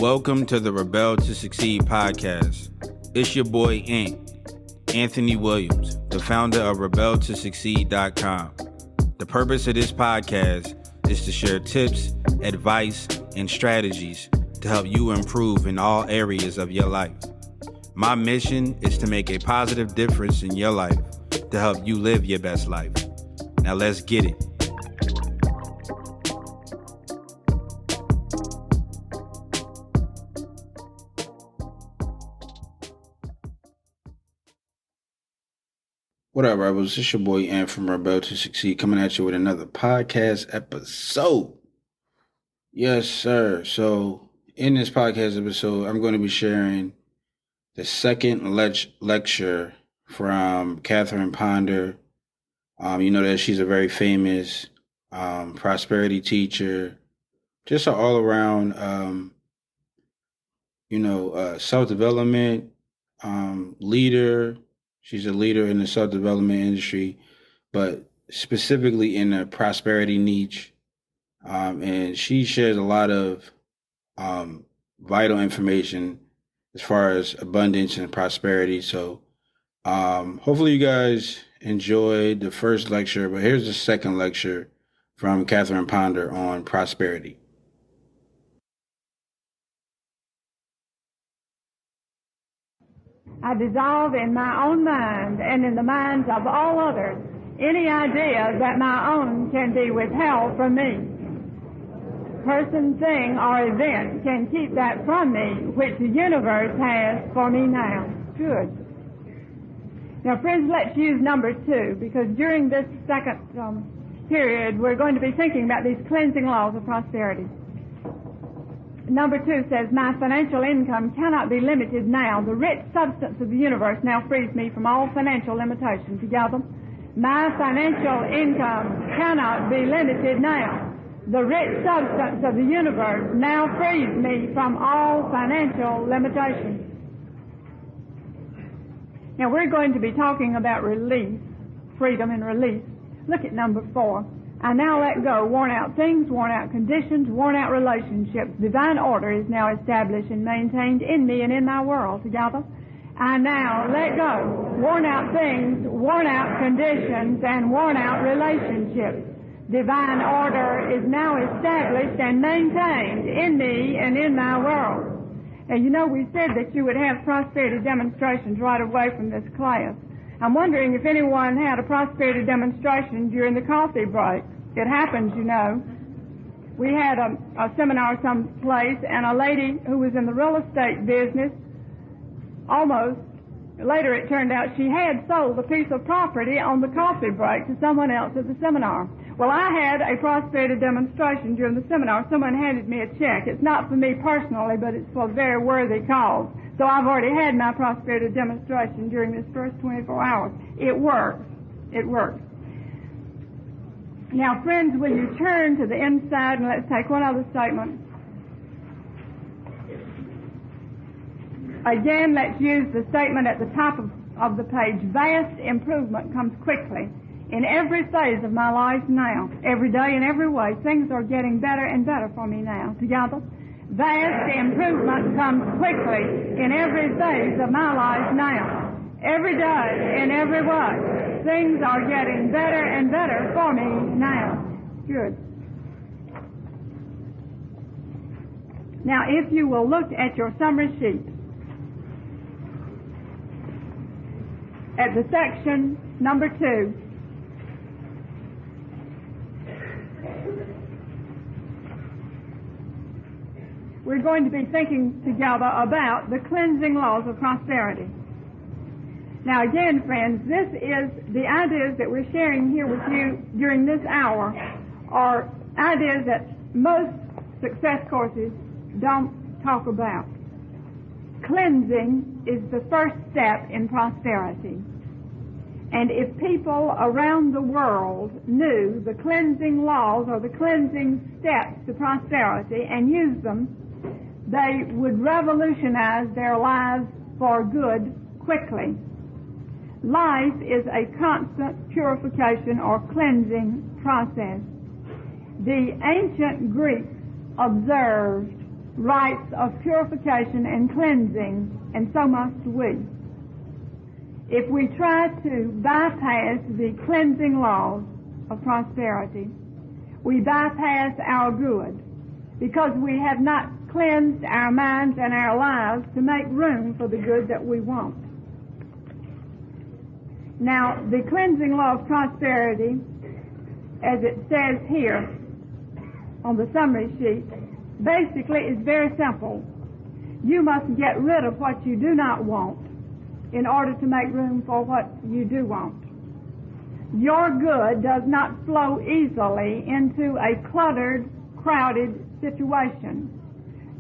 Welcome to the Rebel to Succeed podcast. It's your boy Anthony Williams, the founder of rebeltosucceed.com. The purpose of this podcast is to share tips, advice, and strategies to help you improve in all areas of your life. My mission is to make a positive difference in your life to help you live your best life. Now let's get it. What up, Rebels? It's your boy Ant from Rebel to Succeed, coming at you with another podcast episode. Yes, sir. So, in this podcast episode, I'm going to be sharing the second lecture from Catherine Ponder. You know that she's a very famous prosperity teacher, just an all-around, self-development leader. She's a leader in the self-development industry, but specifically in the prosperity niche. And she shares a lot of vital information as far as abundance and prosperity. So hopefully you guys enjoyed the first lecture, but here's the second lecture from Catherine Ponder on prosperity. I dissolve in my own mind and in the minds of all others any idea that my own can be withheld from me. Person, thing, or event can keep that from me which the universe has for me now. Good. Now, friends, let's use number 2, because during this second period, we're going to be thinking about these cleansing laws of prosperity. Number 2 says, my financial income cannot be limited now. The rich substance of the universe now frees me from all financial limitations. Together, my financial income cannot be limited now. The rich substance of the universe now frees me from all financial limitations. Now, we're going to be talking about release, freedom and release. Look at number 4. I now let go worn-out things, worn-out conditions, worn-out relationships. Divine order is now established and maintained in me and in my world. Together, I now let go worn-out things, worn-out conditions, and worn-out relationships. Divine order is now established and maintained in me and in my world. And you know, we said that you would have prosperity demonstrations right away from this class. I'm wondering if anyone had a prosperity demonstration during the coffee break. It happens, you know. We had a seminar someplace, and a lady who was in the real estate business, later it turned out she had sold a piece of property on the coffee break to someone else at the seminar. Well, I had a prosperity demonstration during the seminar. Someone handed me a check. It's not for me personally, but it's for a very worthy cause. So I've already had my prosperity demonstration during this first 24 hours. It works. It works. Now, friends, will you turn to the inside, and let's take one other statement. Again, let's use the statement at the top of the page. Vast improvement comes quickly in every phase of my life now. Every day in every way, things are getting better and better for me now. Together, vast improvement comes quickly in every phase of my life now. Every day in every way, things are getting better and better for me now. Good. Now, if you will look at your summary sheet, at the section number 2, we're going to be thinking together about the cleansing laws of prosperity. Now, again, friends, this is the ideas that we're sharing here with you during this hour are ideas that most success courses don't talk about. Cleansing is the first step in prosperity. And if people around the world knew the cleansing laws or the cleansing steps to prosperity and used them, they would revolutionize their lives for good quickly. Life is a constant purification or cleansing process. The ancient Greeks observed rites of purification and cleansing, and so must we. If we try to bypass the cleansing laws of prosperity, we bypass our good, because we have not cleansed our minds and our lives to make room for the good that we want. Now, the cleansing law of prosperity, as it says here on the summary sheet, basically is very simple. You must get rid of what you do not want in order to make room for what you do want. Your good does not flow easily into a cluttered, crowded situation.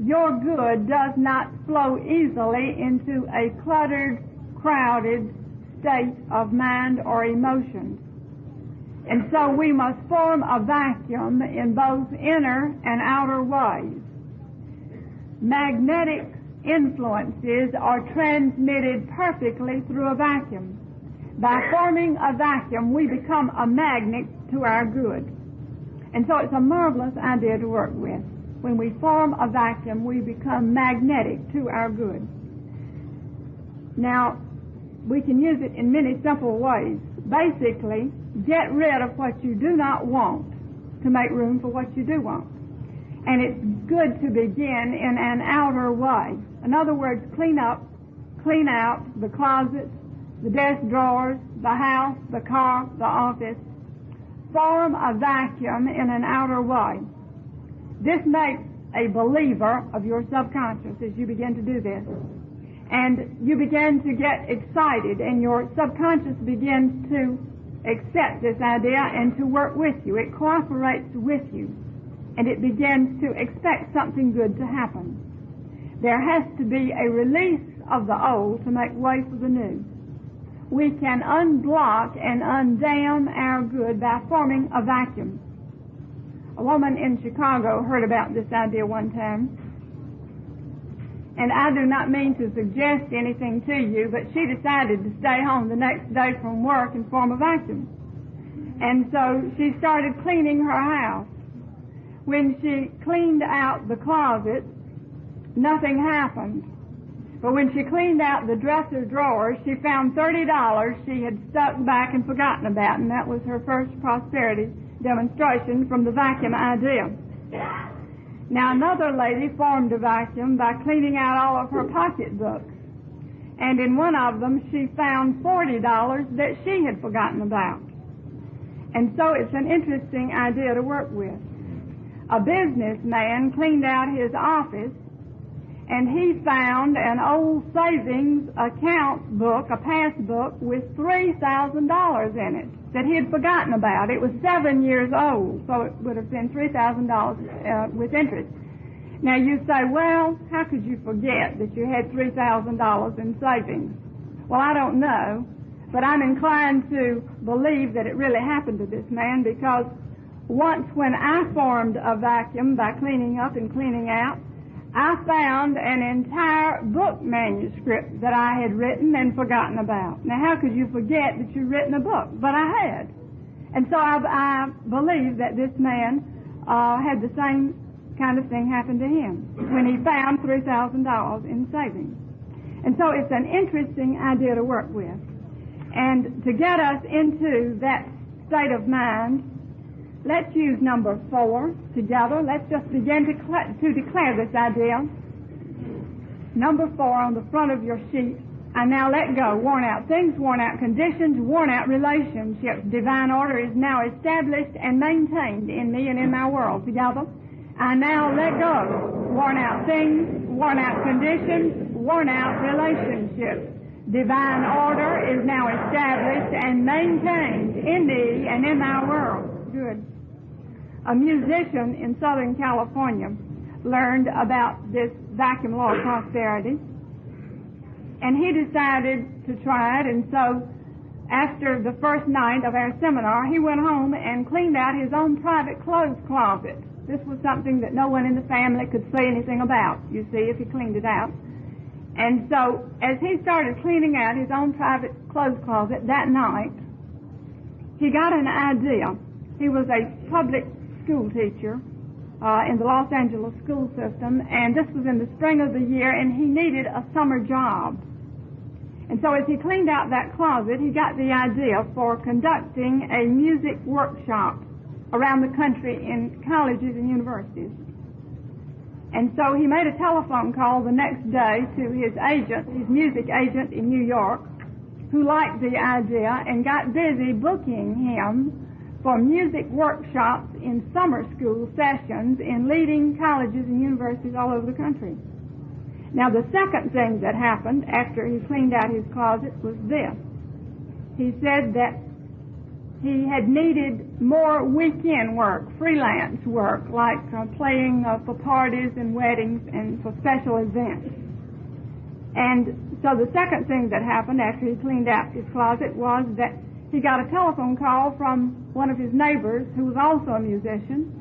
Your good does not flow easily into a cluttered, crowded state of mind or emotions. And so we must form a vacuum in both inner and outer ways. Magnetic influences are transmitted perfectly through a vacuum. By forming a vacuum, we become a magnet to our good. And so it's a marvelous idea to work with. When we form a vacuum, we become magnetic to our good. Now, we can use it in many simple ways. Basically, get rid of what you do not want to make room for what you do want. And it's good to begin in an outer way. In other words, clean out the closets, the desk drawers, the house, the car, the office. Form a vacuum in an outer way. This makes a believer of your subconscious as you begin to do this. And you begin to get excited, and your subconscious begins to accept this idea and to work with you. It cooperates with you, and it begins to expect something good to happen. There has to be a release of the old to make way for the new. We can unblock and undam our good by forming a vacuum. A woman in Chicago heard about this idea one time, and I do not mean to suggest anything to you, but she decided to stay home the next day from work and form a vacuum. And so she started cleaning her house. When she cleaned out the closet, nothing happened. But when she cleaned out the dresser drawers, she found $30 she had stuck back and forgotten about, and that was her first prosperity demonstration from the vacuum idea. Now, another lady formed a vacuum by cleaning out all of her pocketbooks, and in one of them she found $40 that she had forgotten about. And so it's an interesting idea to work with. A businessman cleaned out his office, and he found an old savings account book, a passbook, with $3,000 in it that he had forgotten about. It was 7 years old, so it would have been $3,000 with interest. Now you say, well, how could you forget that you had $3,000 in savings? Well, I don't know, but I'm inclined to believe that it really happened to this man, because once when I formed a vacuum by cleaning up and cleaning out, I found an entire book manuscript that I had written and forgotten about. Now, how could you forget that you'd written a book? But I had. And so I believe that this man had the same kind of thing happen to him when he found $3,000 in savings. And so it's an interesting idea to work with. And to get us into that state of mind, let's use number 4 together. Let's just begin to declare this idea. Number 4 on the front of your sheet. I now let go worn out things, worn out conditions, worn out relationships. Divine order is now established and maintained in me and in my world. Together. I now let go worn out things, worn out conditions, worn out relationships. Divine order is now established and maintained in me and in my world. Good. A musician in Southern California learned about this vacuum law of prosperity, and he decided to try it. And so after the first night of our seminar, he went home and cleaned out his own private clothes closet. This was something that no one in the family could say anything about, you see, if he cleaned it out. And so as he started cleaning out his own private clothes closet that night, he got an idea. He was a public school teacher, in the Los Angeles school system, and this was in the spring of the year, and he needed a summer job. And so as he cleaned out that closet, he got the idea for conducting a music workshop around the country in colleges and universities. And so he made a telephone call the next day to his agent, his music agent in New York, who liked the idea and got busy booking him for music workshops in summer school sessions in leading colleges and universities all over the country. Now, the second thing that happened after he cleaned out his closet was this. He said that he had needed more weekend work, freelance work, like playing for parties and weddings and for special events. And so the second thing that happened after he cleaned out his closet was that he got a telephone call from one of his neighbors who was also a musician.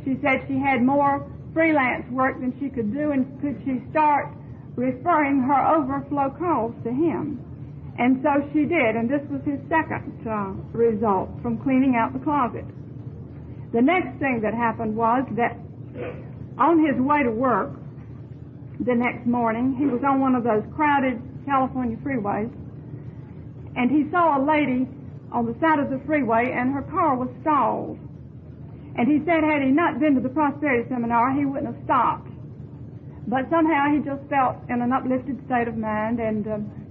She said she had more freelance work than she could do, and could she start referring her overflow calls to him. And so she did, and this was his second result from cleaning out the closet. The next thing that happened was that on his way to work the next morning, he was on one of those crowded California freeways, and he saw a lady on the side of the freeway, and her car was stalled. And he said had he not been to the prosperity seminar, he wouldn't have stopped. But somehow he just felt in an uplifted state of mind and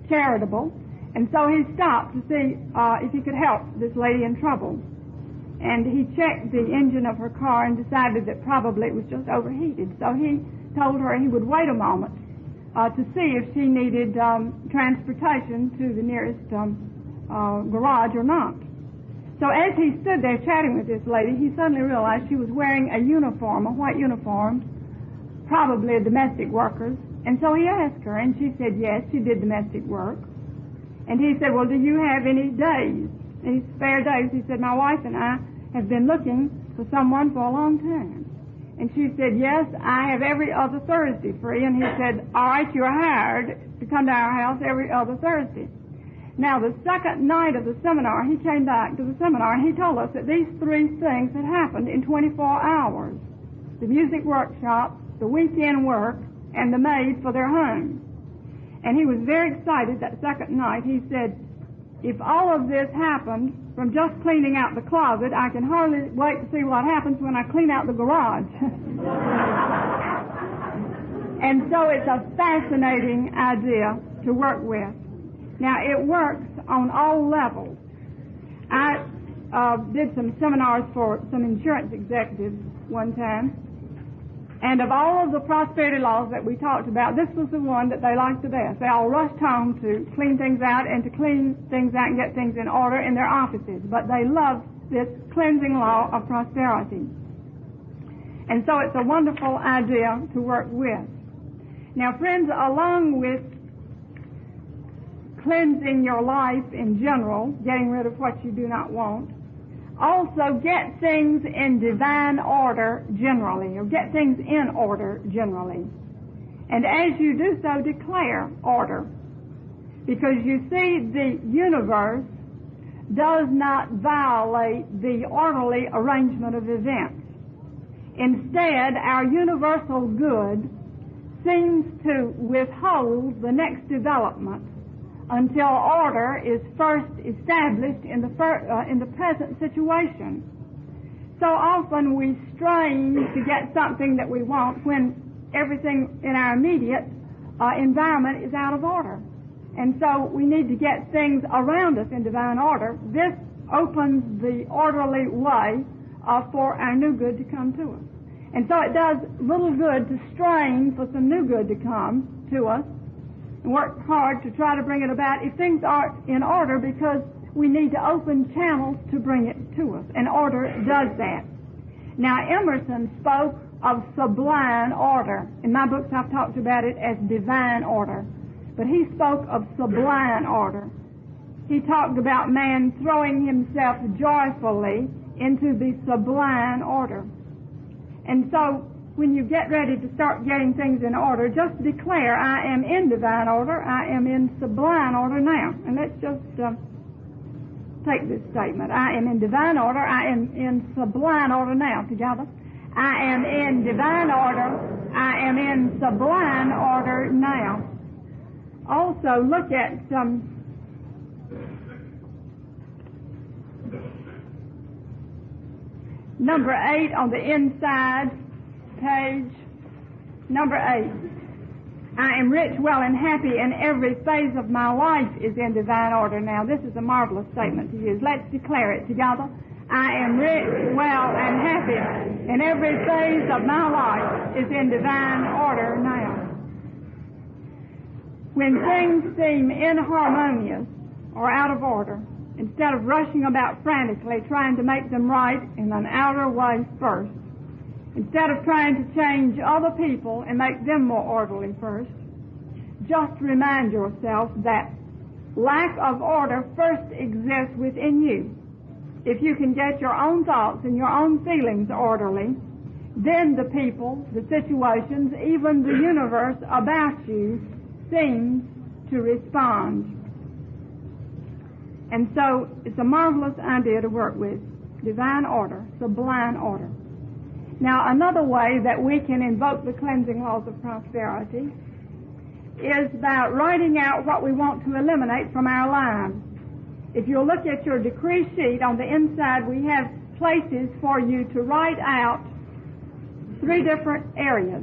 charitable. And so he stopped to see if he could help this lady in trouble. And he checked the engine of her car and decided that probably it was just overheated. So he told her he would wait a moment to see if she needed transportation to the nearest garage or not. So as he stood there chatting with this lady, he suddenly realized she was wearing a uniform, a white uniform, probably a domestic worker's. And so he asked her, and she said yes, she did domestic work. And he said, well, do you have any days, any spare days? He said, my wife and I have been looking for someone for a long time. And she said, yes, I have every other Thursday free. And he said, all right, you're hired to come to our house every other Thursday. Now, the second night of the seminar, he came back to the seminar, and he told us that these three things had happened in 24 hours. The music workshop, the weekend work, and the maid for their home. And he was very excited that second night. He said, if all of this happened from just cleaning out the closet, I can hardly wait to see what happens when I clean out the garage. And so it's a fascinating idea to work with. Now, it works on all levels. I did some seminars for some insurance executives one time, and of all of the prosperity laws that we talked about, this was the one that they liked the best. They all rushed home to clean things out and to clean things out and get things in order in their offices. But they loved this cleansing law of prosperity. And so it's a wonderful idea to work with. Now, friends, along with cleansing your life in general, getting rid of what you do not want, also get things in divine order generally, or get things in order generally. And as you do so, declare order. Because you see, the universe does not violate the orderly arrangement of events. Instead, our universal good seems to withhold the next development until order is first established in the present situation. So often we strain to get something that we want when everything in our immediate environment is out of order. And so we need to get things around us in divine order. This opens the orderly way for our new good to come to us. And so it does little good to strain for some new good to come to us and work hard to try to bring it about if things are in order, because we need to open channels to bring it to us, and order does that. Now, Emerson spoke of sublime order. In my books I've talked about it as divine order, but he spoke of sublime order. He talked about man throwing himself joyfully into the sublime order. And so when you get ready to start getting things in order, just declare, I am in divine order, I am in sublime order now. And let's just take this statement. I am in divine order, I am in sublime order now, together. I am in divine order. I am in sublime order now. Also, look at number 8 on the inside page. Number 8. I am rich, well, and happy, and every phase of my life is in divine order. Now, this is a marvelous statement to use. Let's declare it together. I am rich, well, and happy, and every phase of my life is in divine order now. When things seem inharmonious or out of order, instead of rushing about frantically trying to make them right in an outer way first, instead of trying to change other people and make them more orderly first, just remind yourself that lack of order first exists within you. If you can get your own thoughts and your own feelings orderly, then the people, the situations, even the universe about you seems to respond. And so it's a marvelous idea to work with. Divine order, sublime order. Now, another way that we can invoke the cleansing laws of prosperity is by writing out what we want to eliminate from our lives. If you'll look at your decree sheet, on the inside we have places for you to write out 3 different areas.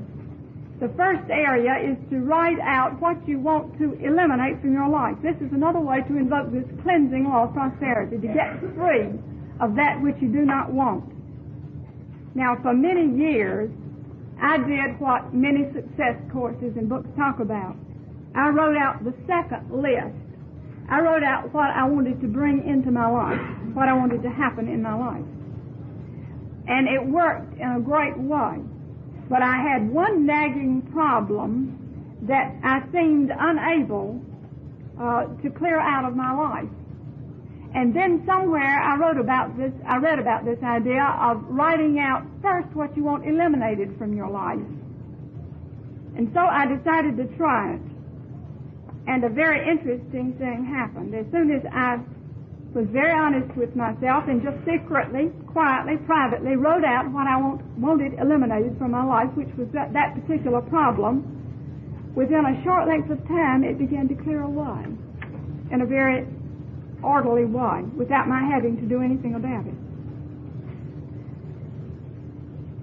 The first area is to write out what you want to eliminate from your life. This is another way to invoke this cleansing law of prosperity, to get free of that which you do not want. Now, for many years, I did what many success courses and books talk about. I wrote out the second list. I wrote out what I wanted to bring into my life, what I wanted to happen in my life. And it worked in a great way. But I had one nagging problem that I seemed unable to clear out of my life. And then somewhere I read about this idea of writing out first what you want eliminated from your life. And so I decided to try it. And a very interesting thing happened. As soon as I was very honest with myself and just secretly, quietly, privately wrote out what I wanted eliminated from my life, which was that particular problem, within a short length of time it began to clear away in a very orderly way without my having to do anything about it.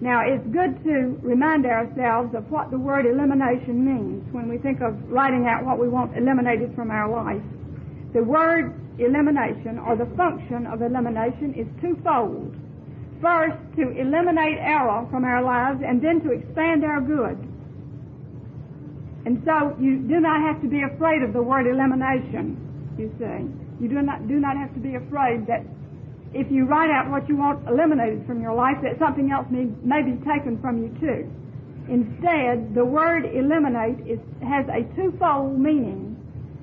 Now, it's good to remind ourselves of what the word elimination means when we think of writing out what we want eliminated from our life. The word elimination, or the function of elimination, is twofold. First, to eliminate error from our lives, and then to expand our good. And so you do not have to be afraid of the word elimination, you see. You do not have to be afraid that if you write out what you want eliminated from your life, that something else may be taken from you too. Instead, the word eliminate has a twofold meaning: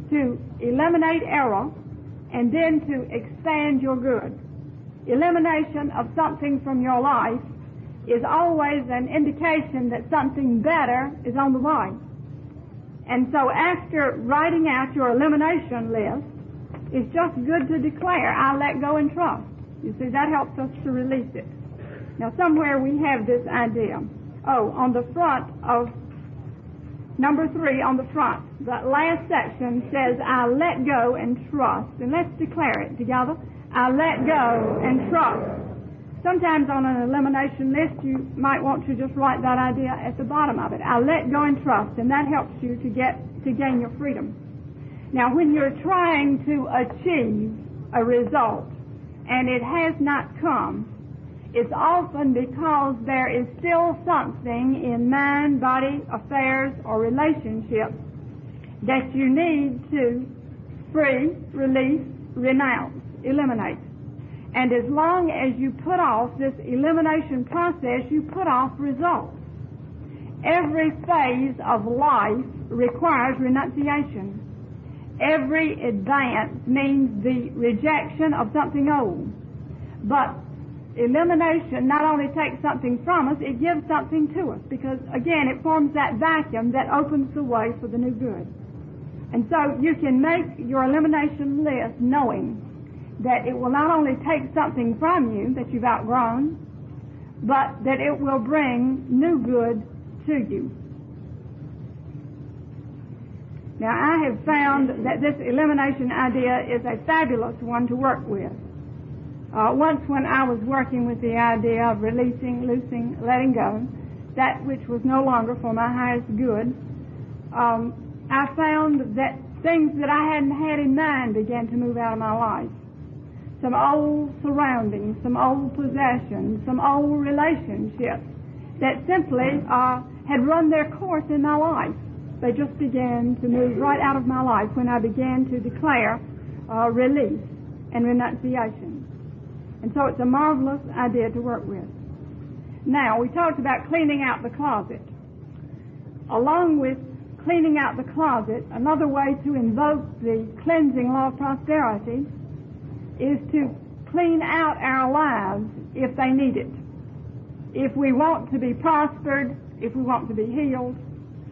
to eliminate error and then to expand your good. Elimination of something from your life is always an indication that something better is on the way. And so after writing out your elimination list, it's just good to declare, I let go and trust. You see, that helps us to release it. Now, somewhere we have this idea. Oh, on the front of number 3, on the front, that last section says, I let go and trust. And let's declare it together. I let go and trust. Sometimes on an elimination list, you might want to just write that idea at the bottom of it. I let go and trust, and that helps you to gain your freedom. Now, when you're trying to achieve a result and it has not come, it's often because there is still something in mind, body, affairs, or relationships that you need to free, release, renounce, eliminate. And as long as you put off this elimination process, you put off results. Every phase of life requires renunciation. Every advance means the rejection of something old. But elimination not only takes something from us, it gives something to us, because, again, it forms that vacuum that opens the way for the new good. And so you can make your elimination list knowing that it will not only take something from you that you've outgrown, but that it will bring new good to you. Now, I have found that this elimination idea is a fabulous one to work with. Once when I was working with the idea of releasing, loosing, letting go, that which was no longer for my highest good, I found that things that I hadn't had in mind began to move out of my life. Some old surroundings, some old possessions, some old relationships that simply had run their course in my life. They just began to move right out of my life when I began to declare release and renunciation. And so it's a marvelous idea to work with. Now, we talked about cleaning out the closet. Along with cleaning out the closet, another way to invoke the cleansing law of prosperity is to clean out our lives if they need it. If we want to be prospered, if we want to be healed,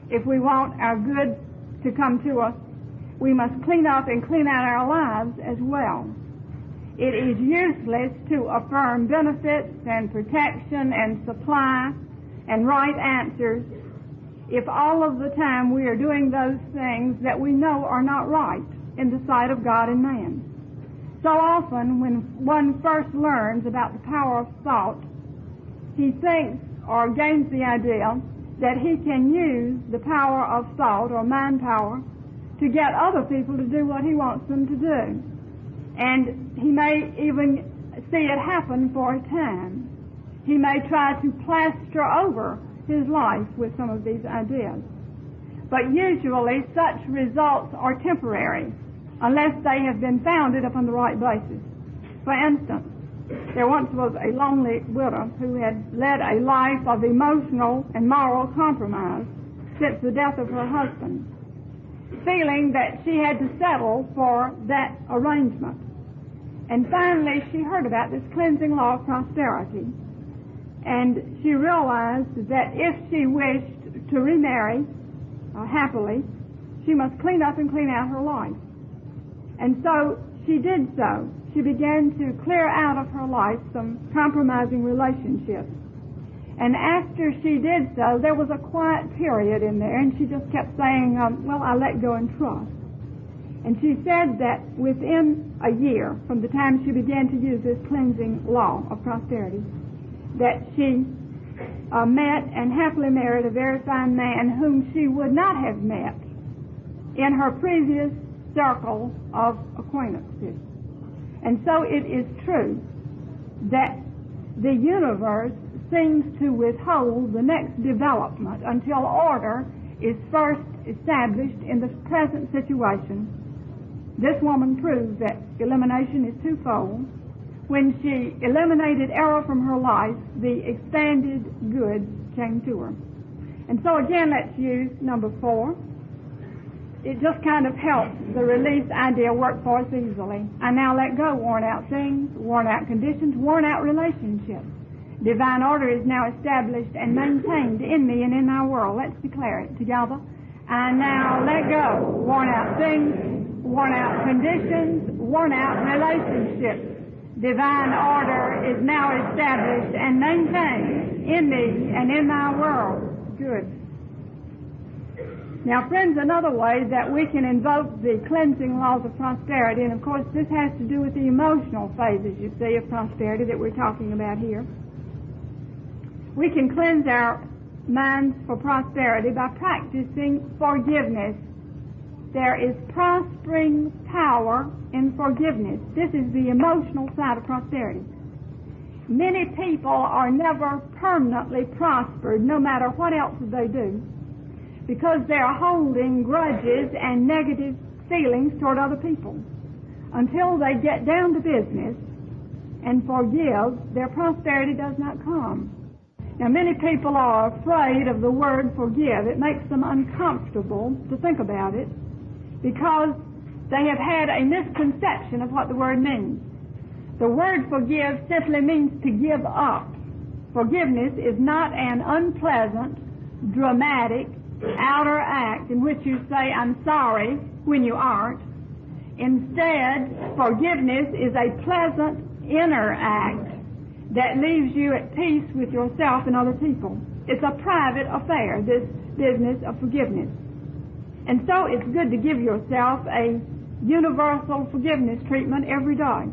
if we want our good to come to us, we must clean up and clean out our lives as well. It is useless to affirm benefits and protection and supply and right answers if all of the time we are doing those things that we know are not right in the sight of God and man. So often when one first learns about the power of thought, he thinks or gains the idea that he can use the power of thought or mind power to get other people to do what he wants them to do. And he may even see it happen for a time. He may try to plaster over his life with some of these ideas. But usually such results are temporary unless they have been founded upon the right basis. For instance, there once was a lonely widow who had led a life of emotional and moral compromise since the death of her husband, feeling that she had to settle for that arrangement. And finally she heard about this cleansing law of prosperity, and she realized that if she wished to remarry happily, she must clean up and clean out her life. And so she did so. She began to clear out of her life some compromising relationships. And after she did so, there was a quiet period in there, and she just kept saying, well, I let go and trust. And she said that within a year, from the time she began to use this cleansing law of prosperity, that she met and happily married a very fine man whom she would not have met in her previous circle of acquaintances. And so it is true that the universe seems to withhold the next development until order is first established in the present situation. This woman proves that elimination is twofold. When she eliminated error from her life, the expanded good came to her. And so again, let's use number 4. It just kind of helps the release idea work for us easily. I now let go worn out things, worn out conditions, worn out relationships. Divine order is now established and maintained in me and in our world. Let's declare it together. I now let go worn out things, worn out conditions, worn out relationships. Divine order is now established and maintained in me and in my world. Good. Now, friends, another way that we can invoke the cleansing laws of prosperity, and of course this has to do with the emotional phases, you see, of prosperity that we're talking about here. We can cleanse our minds for prosperity by practicing forgiveness. There is prospering power in forgiveness. This is the emotional side of prosperity. Many people are never permanently prospered, no matter what else they do, because they're holding grudges and negative feelings toward other people. Until they get down to business and forgive, their prosperity does not come. Now, many people are afraid of the word forgive. It makes them uncomfortable to think about it because they have had a misconception of what the word means. The word forgive simply means to give up. Forgiveness is not an unpleasant, dramatic, outer act in which you say, I'm sorry, when you aren't. Instead, forgiveness is a pleasant inner act that leaves you at peace with yourself and other people. It's a private affair, this business of forgiveness. And so it's good to give yourself a universal forgiveness treatment every day.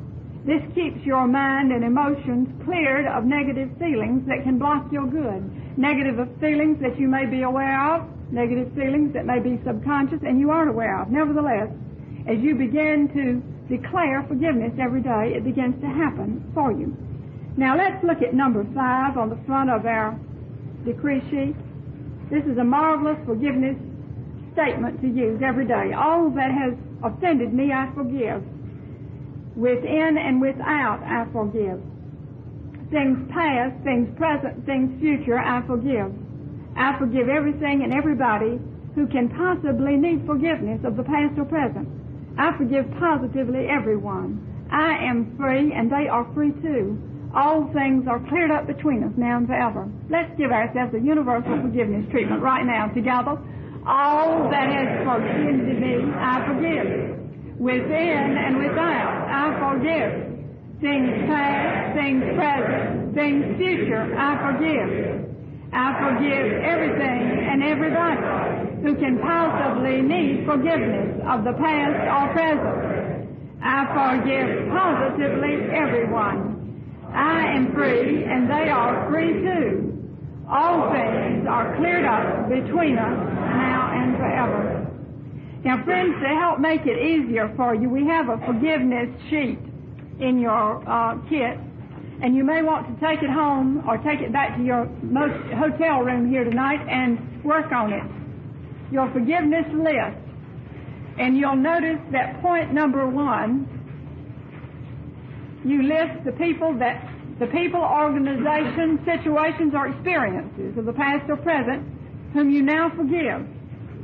This keeps your mind and emotions cleared of negative feelings that can block your good. Negative feelings that you may be aware of, negative feelings that may be subconscious and you aren't aware of. Nevertheless, as you begin to declare forgiveness every day, it begins to happen for you. Now let's look at number 5 on the front of our decree sheet. This is a marvelous forgiveness statement to use every day. All that has offended me, I forgive. Within and without, I forgive. Things past, things present, things future, I forgive. I forgive everything and everybody who can possibly need forgiveness of the past or present. I forgive positively everyone. I am free and they are free too. All things are cleared up between us now and forever. Let's give ourselves a universal forgiveness treatment right now together. All that has offended me, I forgive. Within and without, I forgive. Things past, things present, things future, I forgive. I forgive everything and everybody who can possibly need forgiveness of the past or present. I forgive positively everyone. I am free and they are free too. All things are cleared up between us now and forever. Now, friends, to help make it easier for you, we have a forgiveness sheet in your kit, and you may want to take it home or take it back to your hotel room here tonight and work on it. Your forgiveness list. And you'll notice that point number 1, you list the people, organizations, situations, or experiences of the past or present whom you now forgive.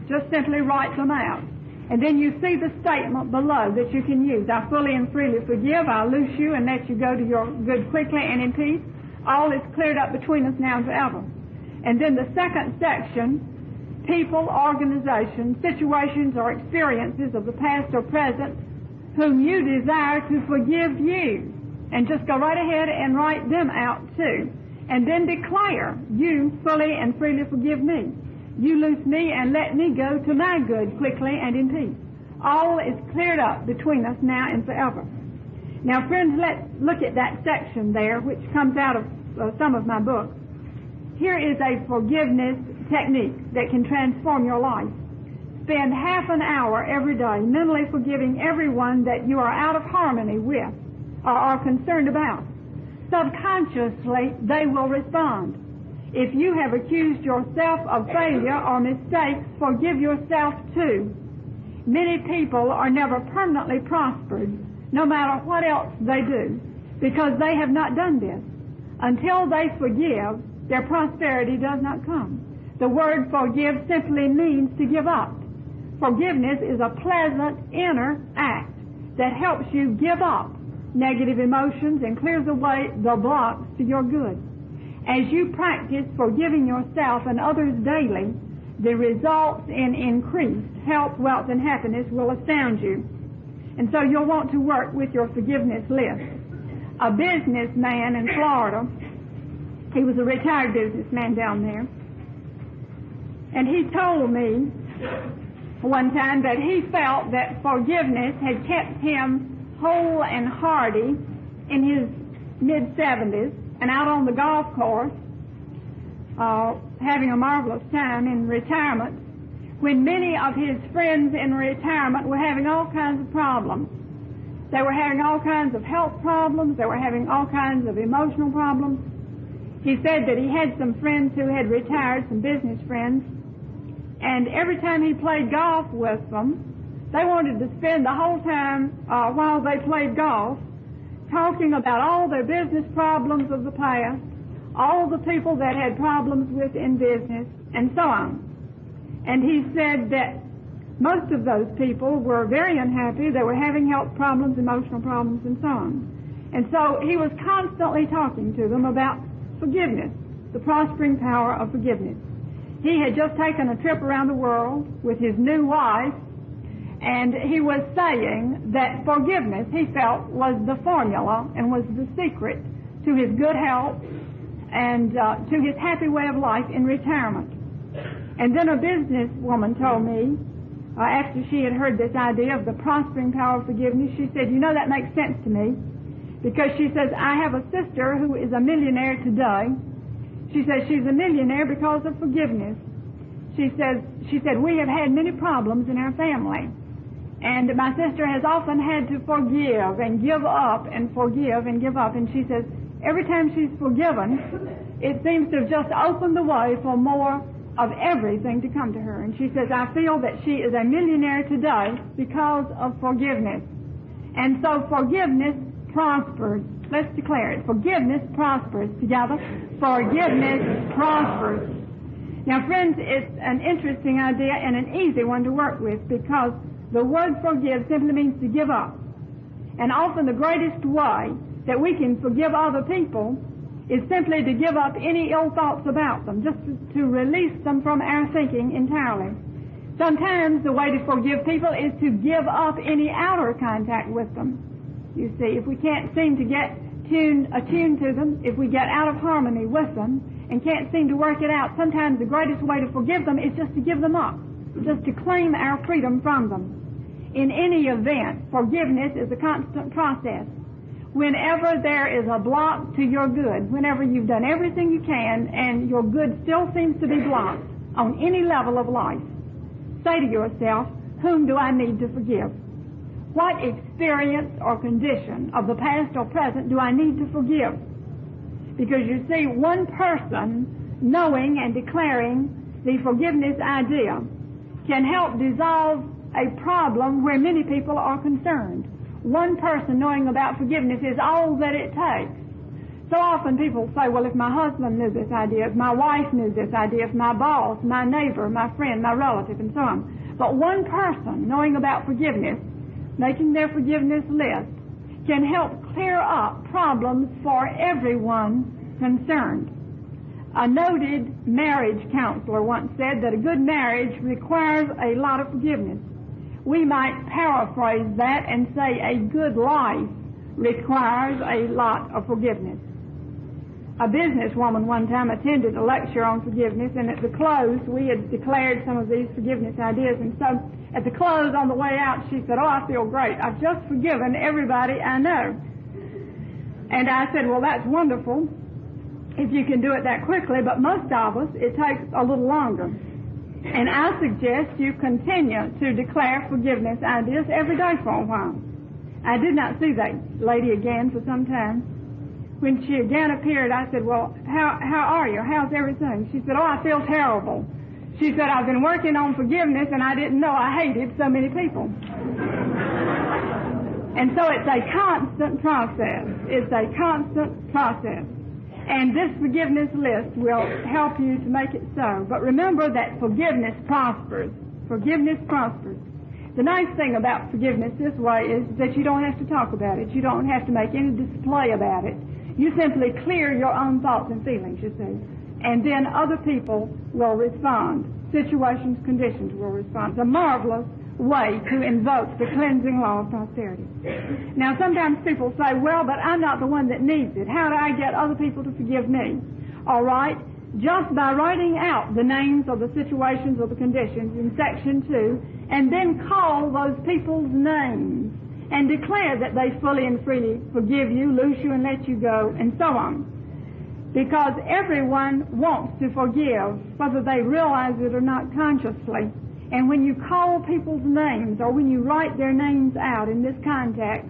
Just simply write them out. And then you see the statement below that you can use. I fully and freely forgive. I loose you and let you go to your good quickly and in peace. All is cleared up between us now and forever. And then the second section, people, organizations, situations, or experiences of the past or present whom you desire to forgive you. And just go right ahead and write them out too. And then declare, you fully and freely forgive me. You loose me and let me go to my good quickly and in peace. All is cleared up between us now and forever. Now, friends, let's look at that section there, which comes out of some of my books. Here is a forgiveness technique that can transform your life. Spend half an hour every day mentally forgiving everyone that you are out of harmony with or are concerned about. Subconsciously, they will respond. If you have accused yourself of failure or mistakes, forgive yourself too. Many people are never permanently prospered, no matter what else they do, because they have not done this. Until they forgive, their prosperity does not come. The word forgive simply means to give up. Forgiveness is a pleasant inner act that helps you give up negative emotions and clears away the blocks to your good. As you practice forgiving yourself and others daily, the results in increased health, wealth, and happiness will astound you. And so you'll want to work with your forgiveness list. A businessman in Florida, he was a retired businessman down there, and he told me one time that he felt that forgiveness had kept him whole and hearty in his mid-70s and out on the golf course having a marvelous time in retirement, when many of his friends in retirement were having all kinds of problems. They were having all kinds of health problems. They were having all kinds of emotional problems. He said that he had some friends who had retired, some business friends, and every time he played golf with them, they wanted to spend the whole time while they played golf talking about all their business problems of the past, all the people that had problems with in business, and so on. And he said that most of those people were very unhappy. They were having health problems, emotional problems, and so on. And so he was constantly talking to them about forgiveness, the prospering power of forgiveness. He had just taken a trip around the world with his new wife, and he was saying that forgiveness, he felt, was the formula and was the secret to his good health, and to his happy way of life in retirement. And then a businesswoman told me, after she had heard this idea of the prospering power of forgiveness, she said, you know, that makes sense to me, because she says, I have a sister who is a millionaire today. She says she's a millionaire because of forgiveness. She said, we have had many problems in our family, and my sister has often had to forgive and give up and forgive and give up. And she says, every time she's forgiven, it seems to have just opened the way for more of everything to come to her. And she says, I feel that she is a millionaire today because of forgiveness. And so forgiveness prospers. Let's declare it. Forgiveness prospers. Together. Forgiveness prospers. Now, friends, it's an interesting idea and an easy one to work with, because the word forgive simply means to give up. And often the greatest way that we can forgive other people is simply to give up any ill thoughts about them, just to release them from our thinking entirely. Sometimes the way to forgive people is to give up any outer contact with them. You see, if we can't seem to get attuned to them, if we get out of harmony with them and can't seem to work it out, sometimes the greatest way to forgive them is just to give them up, just to claim our freedom from them. In any event, forgiveness is a constant process. Whenever there is a block to your good, whenever you've done everything you can and your good still seems to be blocked on any level of life, say to yourself, whom do I need to forgive? What experience or condition of the past or present do I need to forgive? Because you see, one person knowing and declaring the forgiveness idea can help dissolve a problem where many people are concerned. One person knowing about forgiveness is all that it takes. So often people say, well, if my husband knew this idea, if my wife knew this idea, if my boss, my neighbor, my friend, my relative, and so on. But one person knowing about forgiveness, making their forgiveness list, can help clear up problems for everyone concerned. A noted marriage counselor once said that a good marriage requires a lot of forgiveness. We might paraphrase that and say a good life requires a lot of forgiveness. A businesswoman one time attended a lecture on forgiveness, and at the close we had declared some of these forgiveness ideas, and so at the close on the way out she said, oh, I feel great. I've just forgiven everybody I know. And I said, well, that's wonderful if you can do it that quickly, but most of us, it takes a little longer. And I suggest you continue to declare forgiveness ideas every day for a while. I did not see that lady again for some time. When she again appeared, I said, well, how are you? How's everything? She said, oh, I feel terrible. She said, I've been working on forgiveness and I didn't know I hated so many people. And so it's a constant process. It's a constant process. And this forgiveness list will help you to make it so. But remember that forgiveness prospers. Forgiveness prospers. The nice thing about forgiveness this way is that you don't have to talk about it. You don't have to make any display about it. You simply clear your own thoughts and feelings, you see. And then other people will respond. Situations, conditions will respond. It's a marvelous way to invoke the cleansing law of prosperity. Now, sometimes people say, well, but I'm not the one that needs it. How do I get other people to forgive me? All right, just by writing out the names of the situations or the conditions in Section 2, and then call those people's names and declare that they fully and freely forgive you, loose you, and let you go, and so on. Because everyone wants to forgive, whether they realize it or not consciously. And when you call people's names, or when you write their names out in this context,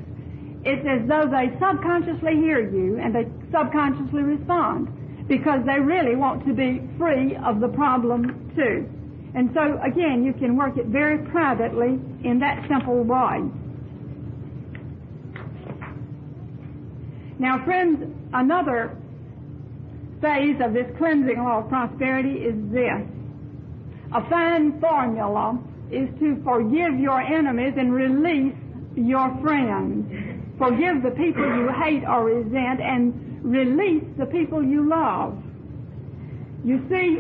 it's as though they subconsciously hear you and they subconsciously respond, because they really want to be free of the problem too. And so, again, you can work it very privately in that simple way. Now, friends, another phase of this cleansing law of prosperity is this. A fine formula is to forgive your enemies and release your friends. Forgive the people you hate or resent and release the people you love. You see,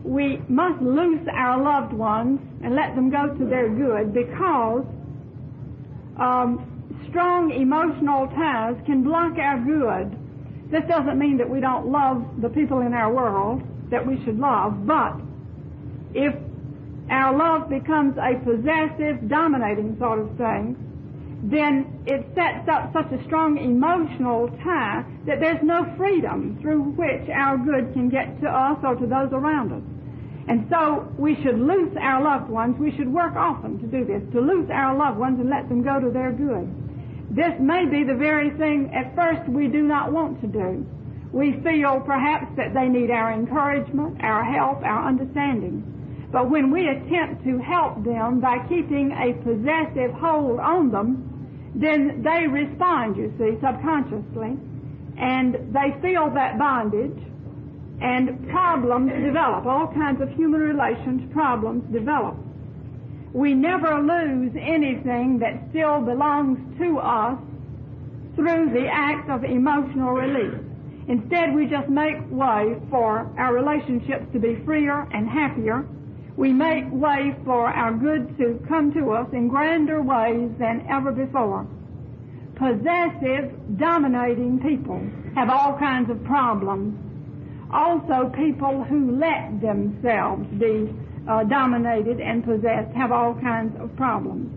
we must loose our loved ones and let them go to their good, because strong emotional ties can block our good. This doesn't mean that we don't love the people in our world that we should love, but if our love becomes a possessive, dominating sort of thing, then it sets up such a strong emotional tie that there's no freedom through which our good can get to us or to those around us. And so we should loose our loved ones. We should work often to do this, to loose our loved ones and let them go to their good. This may be the very thing at first we do not want to do. We feel perhaps that they need our encouragement, our help, our understanding. But when we attempt to help them by keeping a possessive hold on them, then they respond, you see, subconsciously, and they feel that bondage, and problems develop. All kinds of human relations problems develop. We never lose anything that still belongs to us through the act of emotional release. Instead, we just make way for our relationships to be freer and happier. We make way for our good to come to us in grander ways than ever before. Possessive, dominating people have all kinds of problems. Also, people who let themselves be dominated and possessed have all kinds of problems.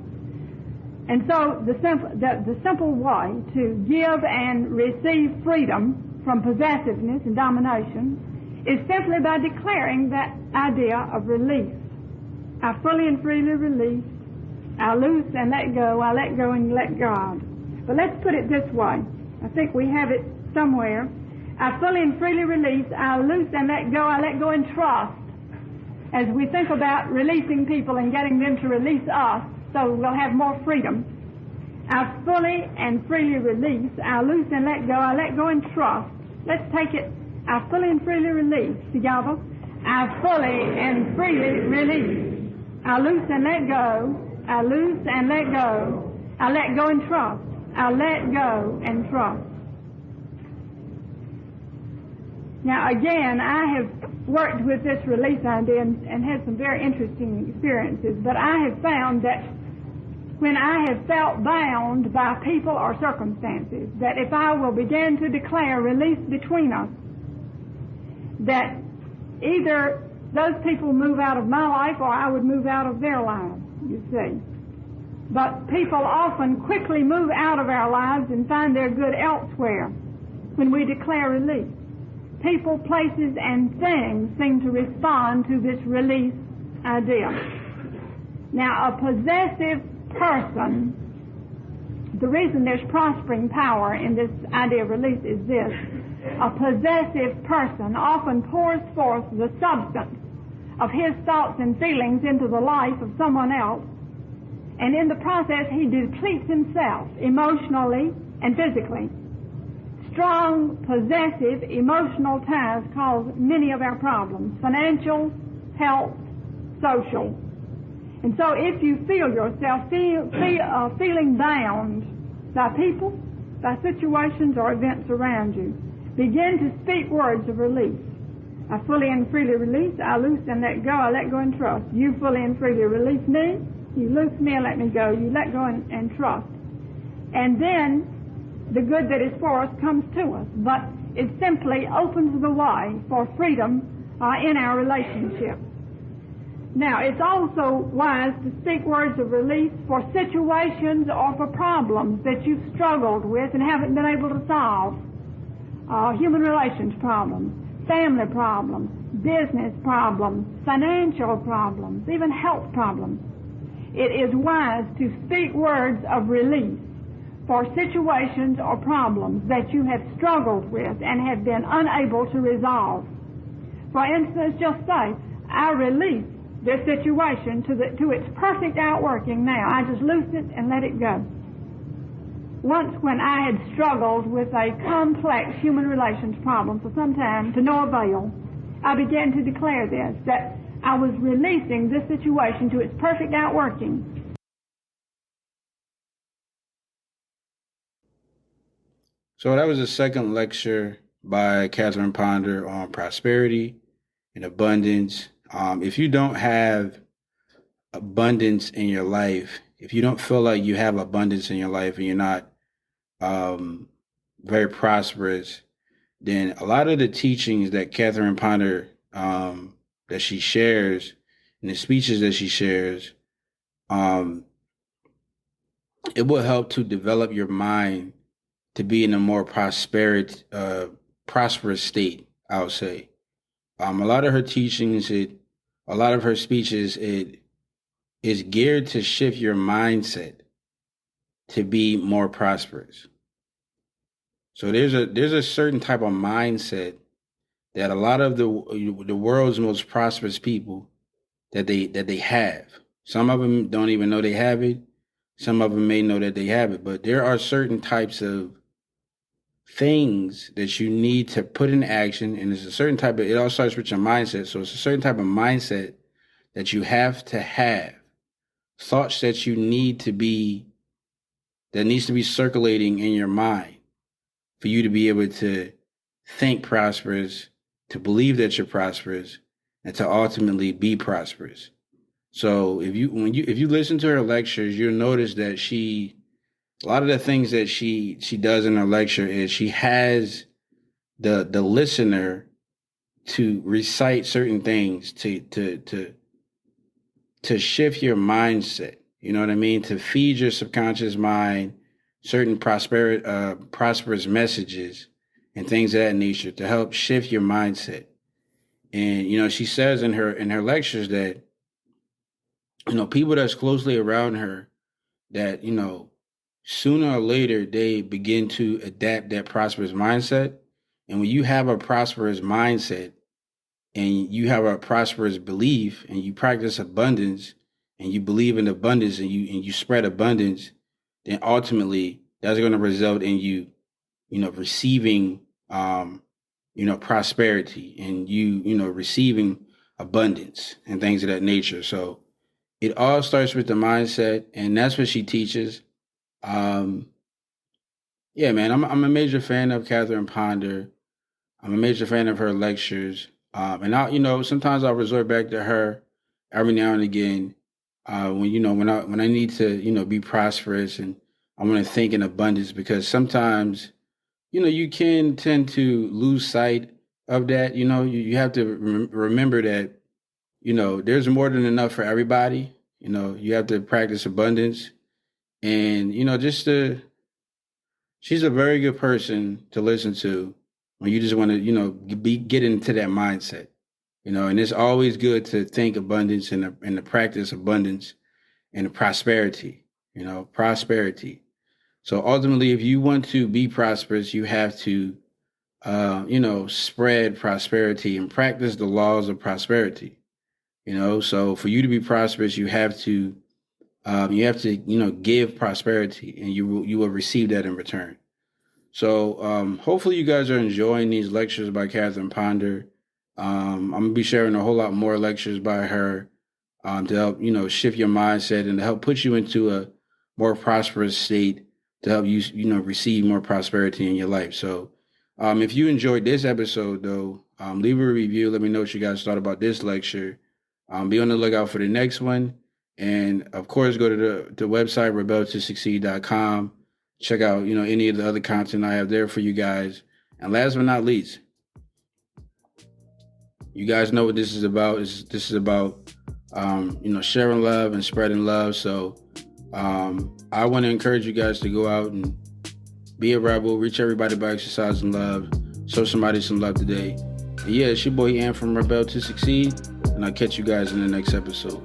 And so the simple way to give and receive freedom from possessiveness and domination is simply by declaring that idea of release. I fully and freely release. I loose and let go. I let go and let God. But let's put it this way. I think we have it somewhere. I fully and freely release. I loose and let go. I let go and trust. As we think about releasing people and getting them to release us so we'll have more freedom, I fully and freely release. I loose and let go. I let go and trust. Let's take it. I fully and freely release together. I fully and freely release. I loose and let go. I loose and let go. I let go and trust. I let go and trust. Now again, I have worked with this release idea and had some very interesting experiences, but I have found that when I have felt bound by people or circumstances, that if I will begin to declare release between us, that either those people move out of my life or I would move out of their lives, you see. But people often quickly move out of our lives and find their good elsewhere when we declare release. People, places, and things seem to respond to this release idea. Now, a possessive person, the reason there's prospering power in this idea of release is this. A possessive person often pours forth the substance of his thoughts and feelings into the life of someone else, and in the process he depletes himself emotionally and physically. Strong, possessive, emotional ties cause many of our problems: financial, health, social. And so if you feel yourself feeling bound by people, by situations or events around you, begin to speak words of release. I fully and freely release. I loose and let go. I let go and trust. You fully and freely release me. You loose me and let me go. You let go and trust. And then the good that is for us comes to us. But it simply opens the way for freedom in our relationship. Now, it's also wise to speak words of release for situations or for problems that you've struggled with and haven't been able to solve. Human relations problems, family problems, business problems, financial problems, even health problems. It is wise to speak words of release for situations or problems that you have struggled with and have been unable to resolve. For instance, just say, I release this situation to its perfect outworking now. I just loose it and let it go. Once when I had struggled with a complex human relations problem for some time to no avail, I began to declare this, that I was releasing this situation to its perfect outworking. So that was the second lecture by Catherine Ponder on prosperity and abundance. If you don't have abundance in your life, if you don't feel like you have abundance in your life and you're not very prosperous, then a lot of the teachings that Catherine Ponder that she shares and the speeches that she shares, um, it will help to develop your mind to be in a more prosperous state, I would say. A lot of her teachings, a lot of her speeches, it is geared to shift your mindset to be more prosperous. So there's a certain type of mindset that a lot of the world's most prosperous people that they have. Some of them don't even know they have it. Some of them may know that they have it, but there are certain types of things that you need to put in action, and it's a certain type of. It all starts with your mindset. So it's a certain type of mindset that you have to have. Thoughts that you need to be that needs to be circulating in your mind for you to be able to think prosperous, to believe that you're prosperous, and to ultimately be prosperous. So if you listen to her lectures, you'll notice that a lot of the things that she does in her lecture is she has the listener to recite certain things to shift your mindset. You know what I mean? To feed your subconscious mind certain prosperous messages and things of that nature to help shift your mindset. And she says in her lectures that people that's closely around her, that sooner or later they begin to adapt that prosperous mindset. And when you have a prosperous mindset and you have a prosperous belief and you practice abundance and you believe in abundance and you spread abundance, then ultimately that's going to result in you receiving prosperity, and you receiving abundance and things of that nature. So it all starts with the mindset, and that's what she teaches. Yeah, man, I'm a major fan of Catherine Ponder. I'm a major fan of her lectures. And sometimes I'll resort back to her every now and again. When I need to, be prosperous, and I want to think in abundance, because sometimes, you can tend to lose sight of that. You have to remember that, there's more than enough for everybody. You have to practice abundance, and, she's a very good person to listen to when you just want to, get into that mindset, and it's always good to think abundance and to practice abundance and prosperity, prosperity. So ultimately, if you want to be prosperous, you have to, spread prosperity and practice the laws of prosperity. So for you to be prosperous, you have to, give prosperity, and you will receive that in return. So hopefully you guys are enjoying these lectures by Catherine Ponder. I'm gonna be sharing a whole lot more lectures by her to help shift your mindset and to help put you into a more prosperous state, to help you receive more prosperity in your life. So if you enjoyed this episode, though, leave a review. Let me know what you guys thought about this lecture. Be on the lookout for the next one. And of course, go to the website, rebeltosucceed.com. Check out, any of the other content I have there for you guys. And last but not least, you guys know what this is about. This is about, sharing love and spreading love. So I want to encourage you guys to go out and be a rebel, reach everybody by exercising love, show somebody some love today. And yeah, it's your boy Ian from Rebel to Succeed, and I'll catch you guys in the next episode.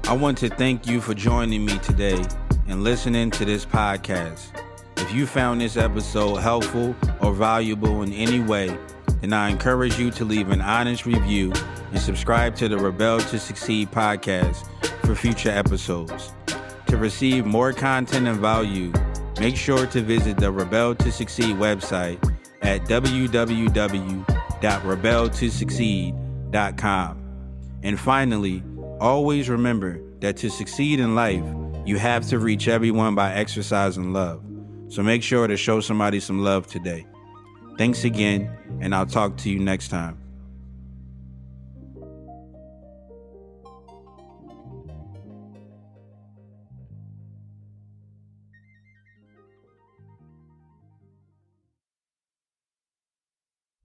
I want to thank you for joining me today and listening to this podcast. If you found this episode helpful or valuable in any way, then I encourage you to leave an honest review and subscribe to the Rebel to Succeed podcast for future episodes. To receive more content and value, make sure to visit the Rebel to Succeed website at www.rebeltosucceed.com. And finally, always remember that to succeed in life, you have to reach everyone by exercising love. So make sure to show somebody some love today. Thanks again, and I'll talk to you next time.